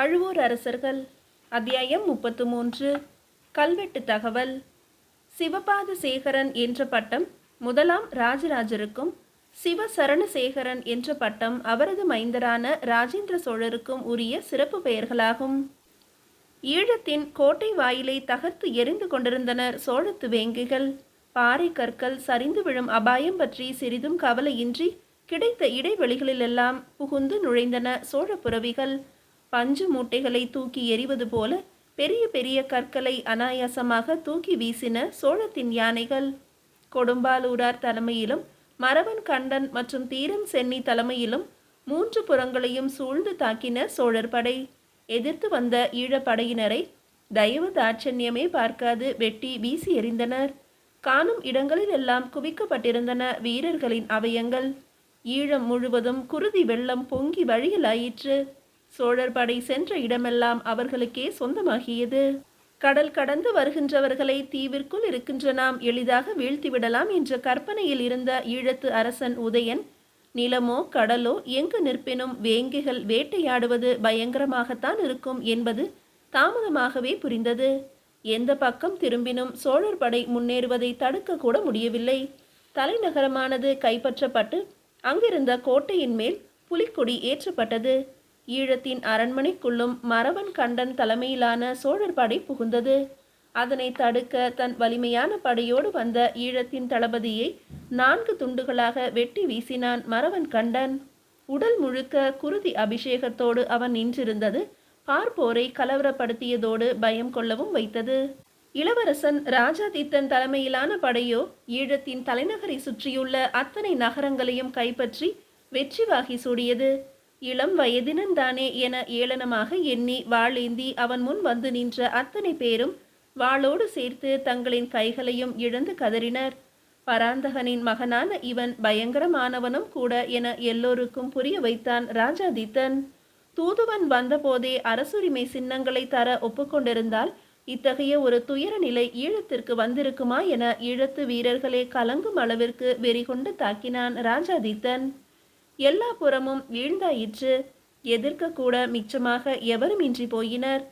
பழுவூர் அரசர்கள். அத்தியாயம் 33. கல்வெட்டு தகவல். சிவபாத சேகரன் என்ற பட்டம் முதலாம் ராஜராஜருக்கும், சிவசரணசேகரன் என்ற பட்டம் அவரது மைந்தரான ராஜேந்திர சோழருக்கும் உரிய சிறப்பு பெயர்களாகும். ஈழத்தின் கோட்டை வாயிலை தகர்த்து எரிந்து கொண்டிருந்தனர் சோழத்து வேங்கைகள். பாறை கற்கள் சரிந்து விழும் அபாயம் பற்றி சிறிதும் கவலையின்றி கிடைத்த இடைவெளிகளிலெல்லாம் புகுந்து நுழைந்தன சோழ புரவிகள். பஞ்சு மூட்டைகளை தூக்கி எறிவது போல பெரிய பெரிய கற்களை அனாயாசமாக தூக்கி வீசின சோழத்தின் யானைகள். கொடும்பாலூரார் தலைமையிலும், மறவன் கண்டன் மற்றும் தீரன் சென்னி தலைமையிலும் 3 புறங்களையும் சூழ்ந்து தாக்கின சோழர் படை. எதிர்த்து வந்த ஈழப்படையினரை தயவு தாட்சண்யமே பார்க்காது வெட்டி வீசி எறிந்தனர். காணும் இடங்களில் எல்லாம் குவிக்கப்பட்டிருந்தன வீரர்களின் அவயங்கள். ஈழம் முழுவதும் குருதி வெள்ளம் பொங்கி வழியலாயிற்று. சோழர் படை சென்ற இடமெல்லாம் அவர்களுக்கே சொந்தமாகியது. கடல் கடந்து வருகின்றவர்களை தீவிற்குள் இருக்கின்ற நாம் எளிதாக வீழ்த்திவிடலாம் என்ற கற்பனையில் இருந்த ஈழத்து அரசன் உதயன், நிலமோ கடலோ எங்கு நிற்பினும் வேங்கைகள் வேட்டையாடுவது பயங்கரமாகத்தான் இருக்கும் என்பது தாமதமாகவே புரிந்தது. எந்த பக்கம் திரும்பினும் சோழர் படை முன்னேறுவதை தடுக்க கூட முடியவில்லை. தலைநகரமானது கைப்பற்றப்பட்டு அங்கிருந்த கோட்டையின் மேல் புலிக்கொடி ஏற்றப்பட்டது. ஈழத்தின் அரண்மனைக்குள்ளும் மறவன் கண்டன் தலைமையிலான சோழர் படை புகுந்தது. அதனை தடுக்க தன் வலிமையான படையோடு வந்த ஈழத்தின் தளபதியை 4 துண்டுகளாக வெட்டி வீசினான் மறவன் கண்டன். உடல் முழுக்க குருதி அபிஷேகத்தோடு அவன் நின்றிருந்தது பார்ப்போரை கலவரப்படுத்தியதோடு பயம் கொள்ளவும் வைத்தது. இளவரசன் ராஜாதித்தன் தலைமையிலான படையோ ஈழத்தின் தலைநகரை சுற்றியுள்ள அத்தனை நகரங்களையும் கைப்பற்றி வெற்றி வாகி சூடியது. இளம் வயதினன்தானே என ஏளனமாக எண்ணி வாளேந்தி அவன் முன் வந்து நின்ற அத்தனை பேரும் வாளோடு சேர்த்து தங்களின் கைகளையும் இழந்து கதறினர். பராந்தகனின் மகனான இவன் பயங்கரமானவனும் கூட என எல்லோருக்கும் புரிய வைத்தான் ராஜாதித்தன். தூதுவன் வந்தபோதே அரசுரிமை சின்னங்களை தர ஒப்புக்கொண்டிருந்தால் இத்தகைய ஒரு துயர நிலை ஈழத்திற்கு வந்திருக்குமா என ஈழத்து வீரர்களே கலங்கும் அளவிற்கு வெறிகொண்டு தாக்கினான் ராஜாதித்தன். எல்லா புறமும் வீழ்ந்தாயிற்று. எதிர்க்க கூட மிச்சமாக எவரும் இன்றி போயினர்.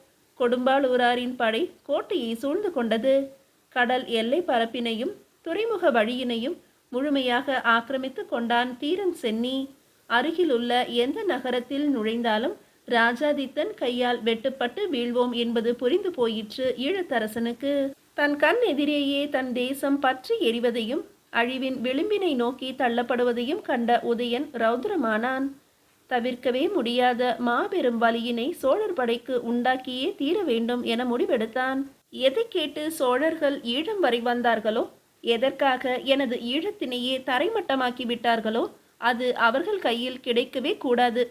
கொடும்பாலூராரின் படை கோட்டையை சூழ்ந்து கொண்டது. கடல் எல்லை பரப்பினையும் துறைமுக வழியினையும் முழுமையாக ஆக்கிரமித்து கொண்டான் தீரன் சென்னி. அருகிலுள்ள எந்த நகரத்தில் நுழைந்தாலும் ராஜாதித்தன் கையால் வெட்டுப்பட்டு வீழ்வோம் என்பது புரிந்து போயிற்று ஈழத்தரசனுக்கு. தன் கண் எதிரேயே தன் தேசம் பற்றி எரிவதையும் அழிவின் விளிம்பினை நோக்கி தள்ளப்படுவதையும் கண்ட உதயன் ரௌத்ரமானான். தவிர்க்கவே முடியாத மாபெரும் வலியினை சோழர் படைக்கு உண்டாக்கியே தீர வேண்டும் என முடிவெடுத்தான். எதை கேட்டு சோழர்கள் ஈழம் வரை வந்தார்களோ, எதற்காக எனது ஈழத்தினையே தரைமட்டமாக்கி விட்டார்களோ அது அவர்கள் கையில் கிடைக்கவே கூடாது.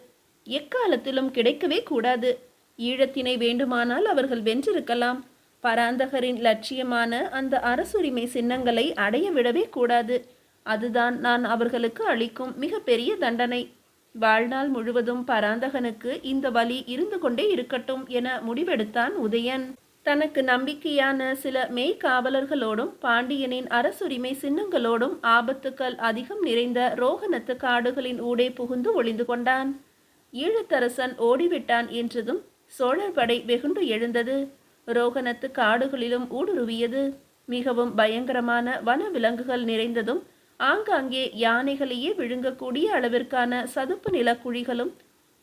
எக்காலத்திலும் கிடைக்கவே கூடாது. ஈழத்தினை வேண்டுமானால் அவர்கள் வென்றிருக்கலாம். பராந்தகரின் லட்சியமான அந்த அரசுரிமை சின்னங்களை அடைய விடவே கூடாது. அதுதான் நான் அவர்களுக்கு அளிக்கும் மிக பெரிய தண்டனை. வாழ்நாள் முழுவதும் பராந்தகனுக்கு இந்த வலி இருந்து கொண்டே இருக்கட்டும் என முடிவெடுத்தான் உதயன். தனக்கு நம்பிக்கையான சில மெய்காவலர்களோடும் பாண்டியனின் அரசுரிமை சின்னங்களோடும் ஆபத்துக்கள் அதிகம் நிறைந்த ரோகணத்து காடுகளின் ஊடே புகுந்து ஒளிந்து கொண்டான். ஈழத்தரசன் ஓடிவிட்டான் என்றதும் சோழர் படை வெகுண்டு எழுந்தது. ரோகணத்து காடுகளிலும் ஊடுருவியது. மிகவும் பயங்கரமான வன விலங்குகள் நிறைந்ததும் ஆங்காங்கே யானைகளையே விழுங்கக்கூடிய அளவிற்கான சதுப்பு நிலக்குழிகளும்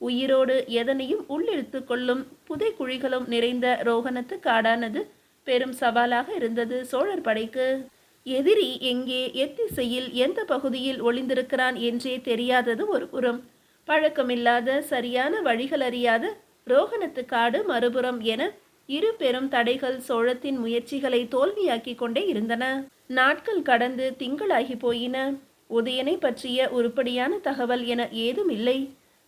உயிரோடு எதனையும் உள்ளிழுத்து கொள்ளும் புதை குழிகளும் நிறைந்த ரோகணத்து காடானது பெரும் சவாலாக இருந்தது சோழர் படைக்கு. எதிரி எங்கே, எத்திசையில், எந்த பகுதியில் ஒளிந்திருக்கிறான் என்றே தெரியாதது ஒரு புறம். பழக்கமில்லாத சரியான வழிகள் அறியாத ரோகணத்து காடு மறுபுறம் என 2 பெரும் தடைகள் சோழத்தின் முயற்சிகளை தோல்வியாக்கி கொண்டே இருந்தன. நாட்கள் கடந்து திங்களாகி போயின. உதயனை பற்றிய உருப்படியான தகவல் என ஏதும் இல்லை.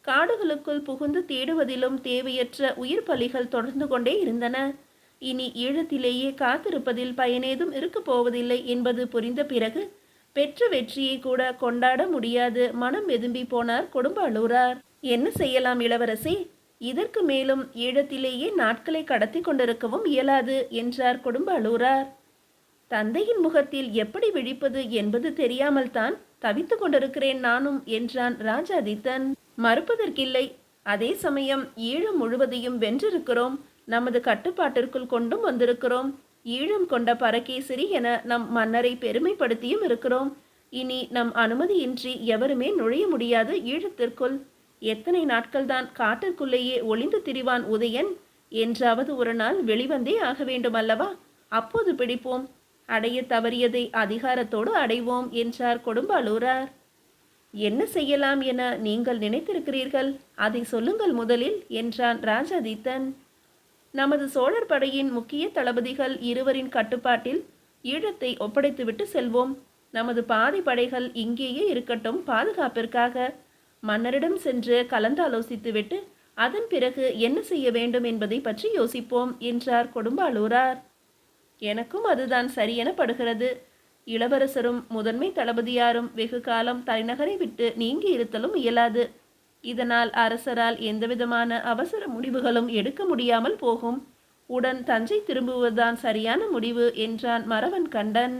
காடுகளுக்குள் புகுந்து தேடுவதிலும் தேவையற்ற உயிர் பலிகள் தொடர்ந்து கொண்டே இருந்தன. இனி ஈழத்திலேயே காத்திருப்பதில் பயனேதும் இருக்க போவதில்லை என்பது புரிந்த பிறகு பெற்ற வெற்றியை கூட கொண்டாட முடியாது மனம் வெதும்பி போனார் கொடும்பாலூரார். என்ன செய்யலாம் இளவரசி? இதற்கு மேலும் ஈழத்திலேயே நாட்களை கடத்தி கொண்டிருக்கவும் இயலாது என்றார் கொடும்பாலூரார். தந்தையின் முகத்தில் எப்படி விழிப்பது என்பது தெரியாமல் தான் தவித்து கொண்டிருக்கிறேன் நானும் என்றான் ராஜாதித்தன். மறுப்பதற்கில்லை. அதே சமயம் ஈழம் முழுவதையும் வென்றிருக்கிறோம். நமது கட்டுப்பாட்டிற்குள் கொண்டும் வந்திருக்கிறோம். ஈழம் கொண்ட பரகேசரி என நம் மன்னரை பெருமைப்படுத்தியும் இருக்கிறோம். இனி நம் அனுமதியின்றி எவருமே நுழைய முடியாது ஈழத்திற்குள். எத்தனை நாட்கள்தான் காட்டிற்குள்ளேயே ஒளிந்து திரிவான் உதயன்? என்றாவது ஒரு நாள் வெளிவந்தே ஆக வேண்டும் அல்லவா? அப்போது பிடிப்போம். அடைய தவறியதை அதிகாரத்தோடு அடைவோம் என்றார் கொடும்பாளூரார். என்ன செய்யலாம் என நீங்கள் நினைத்திருக்கிறீர்கள்? அதை சொல்லுங்கள் முதலில் என்றான் ராஜாதித்தன். நமது சோழர் படையின் முக்கிய தளபதிகள் இருவரின் கட்டுப்பாட்டில் ஈழத்தை ஒப்படைத்துவிட்டு செல்வோம். நமது பாதி படைகள் இங்கேயே இருக்கட்டும் பாதுகாப்பிற்காக. மன்னரிடம் சென்று கலந்தாலோசித்துவிட்டு அதன் பிறகு என்ன செய்ய வேண்டும் என்பதை பற்றி யோசிப்போம் என்றார் கொடும்பாளூரார். எனக்கும் அதுதான் சரியென படுகிறது. இளவரசரும் முதன்மை தளபதியாரும் வெகு காலம் தலைநகரை விட்டு நீங்கி இருத்தலும் இயலாது. இதனால் அரசரால் எந்தவிதமான அவசர முடிவுகளும் எடுக்க முடியாமல் போகும். உடன் தஞ்சை திரும்புவதுதான் சரியான முடிவு என்றான் மறவன் கண்டன்.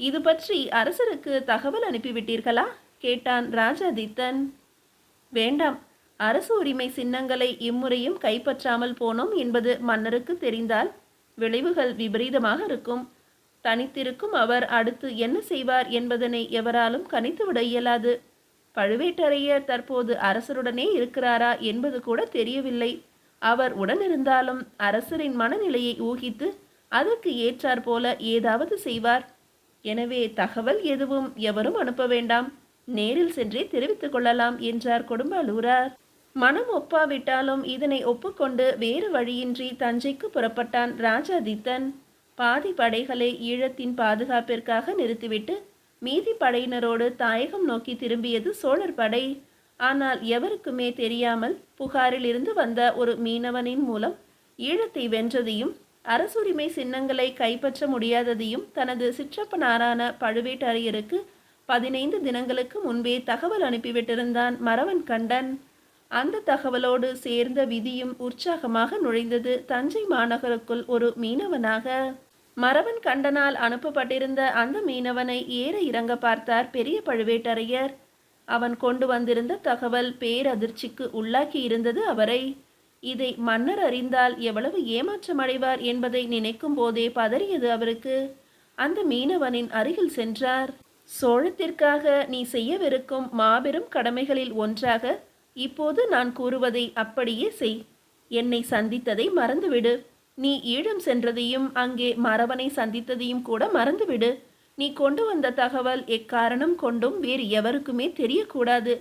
இது பற்றி அரசருக்கு தகவல் அனுப்பிவிட்டீர்களா கேட்டான் ராஜாதித்தன். வேண்டாம். அரசு உரிமை சின்னங்களை இம்முறையும் கைப்பற்றாமல் போனோம் என்பது மன்னருக்கு தெரிந்தால் விளைவுகள் விபரீதமாக இருக்கும். தனித்திருக்கும் அவர் அடுத்து என்ன செய்வார் என்பதனை எவராலும் கணித்துவிட இயலாது. பழுவேட்டரையர் தற்போது அரசருடனே இருக்கிறாரா என்பது கூட தெரியவில்லை. அவர் உடனிருந்தாலும் அரசரின் மனநிலையை ஊகித்து அதற்கு ஏற்றாற் போல ஏதாவது செய்வார். எனவே தகவல் எதுவும் எவரும் அனுப்ப வேண்டாம். நேரில் சென்றே தெரிவித்துக் கொள்ளலாம் என்றார் கொடும்பாளூரார். மனம் ஒப்பாவிட்டாலும் இதனை ஒப்புக்கொண்டு வேறு வழியின்றி தஞ்சைக்கு புறப்பட்டான் ராஜாதித்தன். பாதி படைகளை ஈழத்தின் பாதுகாப்பிற்காக நிறுத்திவிட்டு மீதி படையினரோடு தாயகம் நோக்கி திரும்பியது சோழர் படை. ஆனால் எவருக்குமே தெரியாமல் புகாரில் இருந்து வந்த ஒரு மீனவனின் மூலம் ஈழத்தை வென்றதையும் அரசுரிமை சின்னங்களை கைப்பற்ற முடியாததையும் தனது சிற்றப்பனாரான பழுவேட்டரையருக்கு 15 தினங்களுக்கு முன்பே தகவல் அனுப்பிவிட்டிருந்தான் மறவன் கண்டன். அந்த தகவலோடு சேர்ந்த விதியும் உற்சாகமாக நுழைந்தது தஞ்சை மாநகருக்குள் ஒரு மீனவனாக. மறவன் கண்டனால் அனுப்பப்பட்டிருந்த அந்த மீனவனை ஏற இறங்க பார்த்தார் பெரிய பழுவேட்டரையர். அவன் கொண்டு வந்திருந்த தகவல் பேரதிர்ச்சிக்கு உள்ளாக்கி இருந்தது அவரை. இதை மன்னர் அறிந்தால் எவ்வளவு ஏமாற்றமடைவார் என்பதை நினைக்கும் போதே பதறியது அவருக்கு. அந்த மீனவனின் அருகில் சென்றார். சோழத்திற்காக நீ செய்யவிருக்கும் மாபெரும் கடமைகளில் ஒன்றாக இப்போது நான் கூறுவதை அப்படியே செய். என்னை சந்தித்ததை மறந்துவிடு. நீ ஈழம் சென்றதையும் அங்கே மறவனை சந்தித்ததையும் கூட மறந்துவிடு. நீ கொண்டு வந்த தகவல் எக்காரணம் கொண்டும் வேறு எவருக்குமே தெரியக்கூடாது.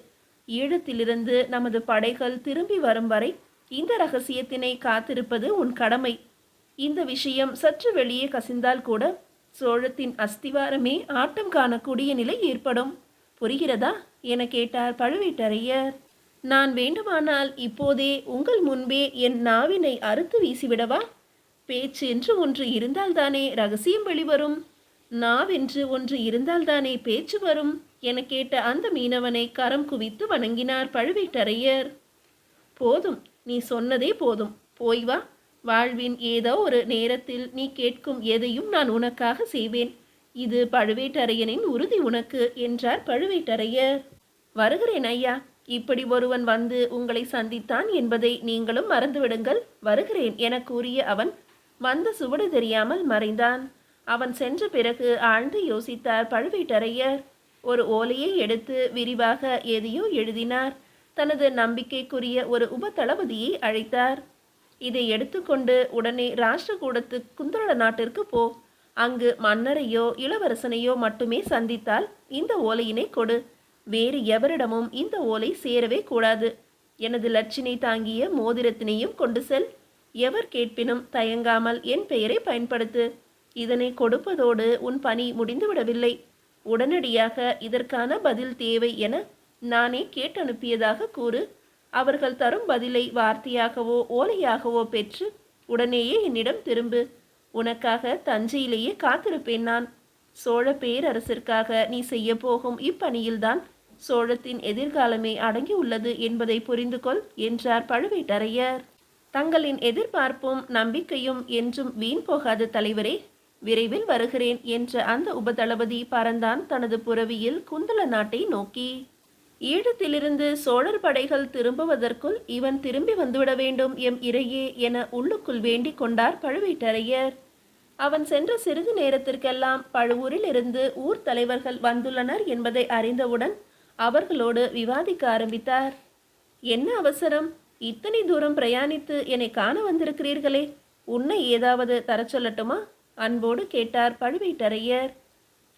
ஈழத்திலிருந்து நமது படைகள் திரும்பி வரும் வரை இந்த ரகசியத்தினை காத்திருப்பது உன் கடமை. இந்த விஷயம் சற்று வெளியே கசிந்தால் கூட சோழத்தின் அஸ்திவாரமே ஆட்டம் காணக்கூடிய நிலை ஏற்படும். புரிகிறதா என கேட்டார் பழுவேட்டரையர். நான் வேண்டுமானால் இப்போதே உங்கள் முன்பே என் நாவினை அறுத்து வீசிவிடவா? பேச்சு என்று ஒன்று இருந்தால்தானே ரகசியம் வெளிவரும். நாவென்று ஒன்று இருந்தால்தானே பேச்சு வரும் என கேட்ட அந்த மீனவனை கரம் குவித்து வணங்கினார் பழுவேட்டரையர். போதும், நீ சொன்னதே போதும். போய் வா. வாழ்வின் ஏதோ ஒரு நேரத்தில் நீ கேட்கும் எதையும் நான் உனக்காக செய்வேன். இது பழுவேட்டரையனின் உறுதி உனக்கு என்றார் பழுவேட்டரையர். வருகிறேன் ஐயா. இப்படி ஒருவன் வந்து உங்களை சந்தித்தான் என்பதை நீங்களும் மறந்துவிடுங்கள். வருகிறேன் என கூறிய அவன் வந்த சுவடு தெரியாமல் மறைந்தான். அவன் சென்ற பிறகு ஆழ்ந்து யோசித்தார் பழுவேட்டரையர். ஒரு ஓலையை எடுத்து விரிவாக எதையோ எழுதினார். தனது நம்பிக்கைக்குரிய ஒரு உப தளபதியை அழைத்தார். இதை எடுத்துக்கொண்டு உடனே ராஷ்டிரகூடத்து குந்தள நாட்டிற்கு போ. அங்கு மன்னரையோ இளவரசனையோ மட்டுமே சந்தித்தால் இந்த ஓலையினை கொடு. வேறு எவரிடமும் இந்த ஓலை சேரவே கூடாது. எனது லட்சினை தாங்கிய மோதிரத்தினையும் கொண்டு செல். எவர் கேட்பினும் தயங்காமல் என் பெயரை பயன்படுத்து. இதனை கொடுப்பதோடு உன் பணி முடிந்துவிடவில்லை. உடனடியாக இதற்கான பதில் தேவை என நானே கேட்டனுப்பியதாக கூறு. அவர்கள் தரும் பதிலை வார்த்தையாகவோ ஓலையாகவோ பெற்று உடனேயே என்னிடம் திரும்பு. உனக்காக தஞ்சையிலேயே காத்திருப்பேன் நான். சோழ பேரரசிற்காக நீ செய்ய போகும் இப்பணியில்தான் சோழத்தின் எதிர்காலமே அடங்கி உள்ளது என்பதை புரிந்து கொள் என்றார் பழுவேட்டரையர். தங்களின் எதிர்பார்ப்பும் நம்பிக்கையும் என்றும் வீண் போகாத தலைவரே. விரைவில் வருகிறேன் என்ற அந்த உபதளபதி பறந்தான் தனது புரவியில் குந்தள நாட்டை நோக்கி. ஈழத்திலிருந்து சோழர் படைகள் திரும்புவதற்குள் இவன் திரும்பி வந்துவிட வேண்டும் எம் இறையே என உள்ளுக்குள் வேண்டிக் கொண்டார் பழுவேட்டரையர். அவன் சென்ற சிறிது நேரத்திற்கெல்லாம் பழுவூரில் இருந்து ஊர் தலைவர்கள் வந்துள்ளனர் என்பதை அறிந்தவுடன் அவர்களோடு விவாதிக்க ஆரம்பித்தார். என்ன அவசரம்? இத்தனை தூரம் பிரயாணித்து என்னை காண வந்திருக்கிறீர்களே, உன்னை ஏதாவது தர சொல்லட்டுமா? அன்போடு கேட்டார் பழுவேட்டரையர்.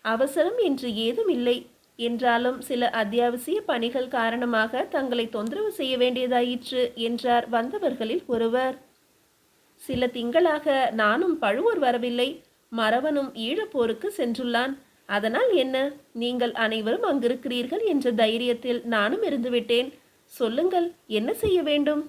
அவசரம் என்று ஏதும் இல்லை என்றாலும் சில அத்தியாவசிய பணிகள் காரணமாக தங்களை தொந்தரவு செய்ய வேண்டியதாயிற்று என்றார் வந்தவர்களில் ஒருவர். சில திங்களாக நானும் பழுவூர் வரவில்லை. மறவனும் ஈழப்போருக்கு சென்றுள்ளான். அதனால் என்ன, நீங்கள் அனைவரும் அங்கிருக்கிறீர்கள் என்ற தைரியத்தில் நானும் இருந்துவிட்டேன். சொல்லுங்கள், என்ன செய்ய வேண்டும்?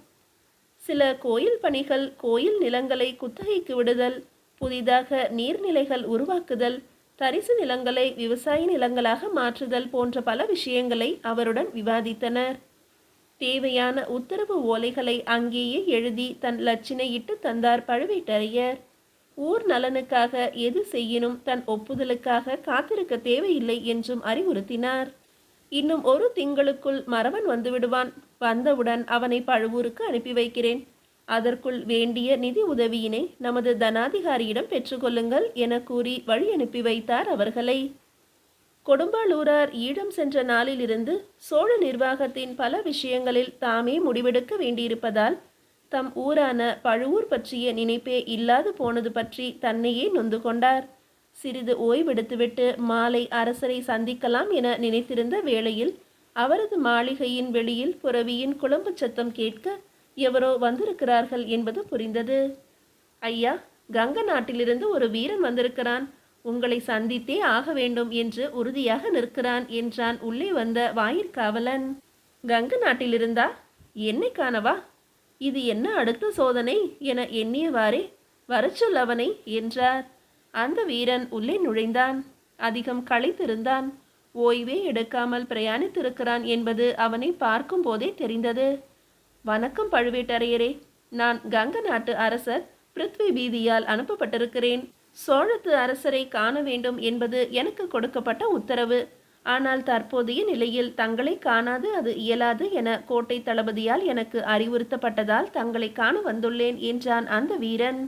சில கோயில் பணிகள், கோயில் நிலங்களை குத்தகைக்கு விடுதல், புதிதாக நீர்நிலைகள் உருவாக்குதல், தரிசு நிலங்களை விவசாய நிலங்களாக மாற்றுதல் போன்ற பல விஷயங்களை அவருடன் விவாதித்தனர். தேவையான உத்தரவு ஓலைகளை அங்கேயே எழுதி தன் லட்சினையிட்டு தந்தார் பழுவேட்டரையர். ஊர் நலனுக்காக எது செய்யினும் தன் ஒப்புதலுக்காக காத்திருக்க தேவையில்லை என்றும் அறிவுறுத்தினார். இன்னும் ஒரு திங்களுக்குள் மறவன் வந்துவிடுவான். வந்தவுடன் அவனை பழுவூருக்கு அனுப்பி வைக்கிறேன். அதற்குள் வேண்டிய நிதி உதவியினை நமது தனாதிகாரியிடம் பெற்றுக்கொள்ளுங்கள் என கூறி வழி அனுப்பி வைத்தார் அவர்களை. கொடும்பாளூரார் ஈழம் சென்ற நாளிலிருந்து சோழ நிர்வாகத்தின் பல விஷயங்களில் தாமே முடிவெடுக்க வேண்டியிருப்பதால் தம் ஊரான பழுவூர் பற்றிய நினைப்பே இல்லாது போனது பற்றி தன்னையே நொந்து கொண்டார். சிறிது ஓய்வெடுத்துவிட்டு மாலை அரசரை சந்திக்கலாம் என நினைத்திருந்த வேளையில் அவரது மாளிகையின் வெளியில் புரவியின் குளம்பு சத்தம் கேட்க எவரோ வந்திருக்கிறார்கள் என்பது புரிந்தது. ஐயா, கங்க நாட்டிலிருந்து ஒரு வீரன் வந்திருக்கிறான். உங்களை சந்தித்தே ஆக வேண்டும் என்று உறுதியாக நிற்கிறான் என்றான் உள்ளே வந்த வாயிற்காவலன். கங்க நாட்டிலிருந்தா? என்னை காணவா? இது என்ன அடுத்த சோதனை என எண்ணியவாறே வரச்சொல் அவனை என்றார். அந்த வீரன் உள்ளே நுழைந்தான். அதிகம் களைத்திருந்தான். ஓய்வே எடுக்காமல் பிரயாணித்திருக்கிறான் என்பது அவனை பார்க்கும் போதே தெரிந்தது. வணக்கம் பழுவேட்டரையரே, நான் கங்க நாட்டு அரசர் பிருத்வி பீதியால் அனுப்பப்பட்டிருக்கிறேன். சோழத்து அரசரை காண வேண்டும் என்பது எனக்கு கொடுக்கப்பட்ட உத்தரவு. ஆனால் தற்போதைய நிலையில் தங்களை காணாது அது இயலாது என கோட்டை தளபதியால் எனக்கு அறிவுறுத்தப்பட்டதால் தங்களை காண வந்துள்ளேன் என்றான் அந்த வீரன்.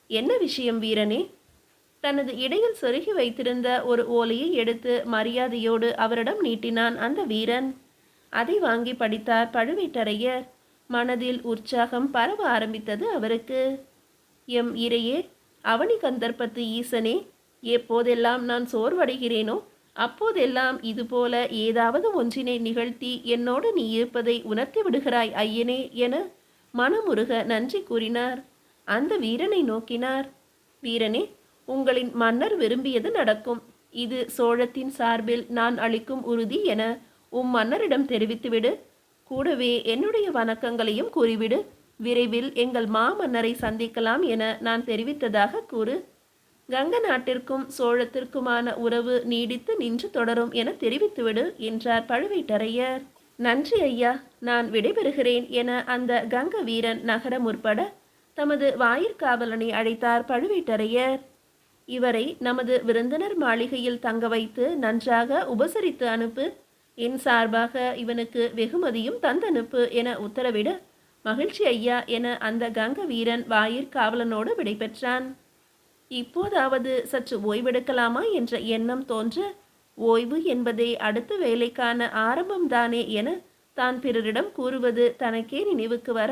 என்ன விஷயம் வீரனே? தனது இடையில் சொருகி வைத்திருந்த ஒரு ஓலையை எடுத்து மரியாதையோடு அவரிடம் நீட்டினான் அந்த வீரன். அதை வாங்கி படித்தார் பழுவேட்டரையர். மனதில் உற்சாகம் பரவ ஆரம்பித்தது அவருக்கு. எம் இறையே, அவனி கந்தர்ப்பத்து ஈசனே, எப்போதெல்லாம் நான் சோர்வடைகிறேனோ அப்போதெல்லாம் இதுபோல ஏதாவது ஒன்றினை நிகழ்த்தி என்னோடு நீ இருப்பதை உணர்த்தி விடுகிறாய் ஐயனே என மனமுருக நன்றி கூறினார். அந்த வீரனை நோக்கினார். வீரனே, உங்களின் மன்னர் விரும்பியது நடக்கும். இது சோழத்தின் சார்பில் நான் அளிக்கும் உறுதி என மன்னரிடம் தெரிவித்துவிடு. கூடவே என்னுடைய வணக்கங்களையும் கூறிவிடு. விரைவில் எங்கள் மாமன்னரை சந்திக்கலாம் என நான் தெரிவித்ததாக கூறு. கங்க நாட்டிற்கும் சோழத்திற்குமான உறவு நீடித்து நின்று தொடரும் என தெரிவித்துவிடு என்றார் பழுவேட்டரையர். நன்றி ஐயா, நான் விடைபெறுகிறேன் என அந்த கங்க வீரன் நகர முற்பட தமது வாயிற்காவலனை அழைத்தார் பழுவேட்டரையர். இவரை நமது விருந்தினர் மாளிகையில் தங்க வைத்து நன்றாக உபசரித்து அனுப்பு. என் சார்பாக இவனுக்கு வெகுமதியும் தந்தனுப்பு என உத்தரவிட, மகிழ்ச்சி ஐயா என அந்த கங்க வீரன் வாயிற்காவலனோடு விடைபெற்றான். இப்போதாவது சற்று ஓய்வெடுக்கலாமா என்ற எண்ணம் தோன்ற, ஓய்வு என்பதே அடுத்த வேலைக்கான ஆரம்பம்தானே என தான் பிறரிடம் கூறுவது தனக்கே நினைவுக்கு வர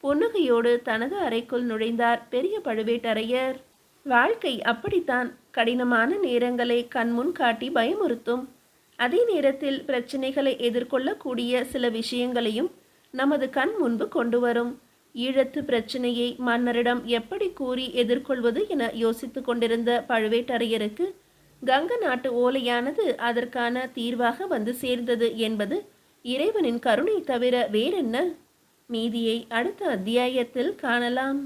புன்னகையோடு தனது அறைக்குள் நுழைந்தார் பெரிய பழுவேட்டரையர். வாழ்க்கை அப்படித்தான். கடினமான நேரங்களை கண்முன் காட்டி பயமுறுத்தும். அதே நேரத்தில் பிரச்சனைகளை எதிர்கொள்ளக்கூடிய சில விஷயங்களையும் நமது கண் முன்பு கொண்டு வரும். ஈழத்து பிரச்சனையை மன்னரிடம் எப்படி கூறி எதிர்கொள்வது என யோசித்து கொண்டிருந்த பழுவேட்டரையருக்கு கங்க நாட்டு ஓலையானது அதற்கான தீர்வாக வந்து சேர்ந்தது என்பது இறைவனின் கருணை தவிர வேறென்ன? மீதியை அடுத்த அத்தியாயத்தில் காணலாம்.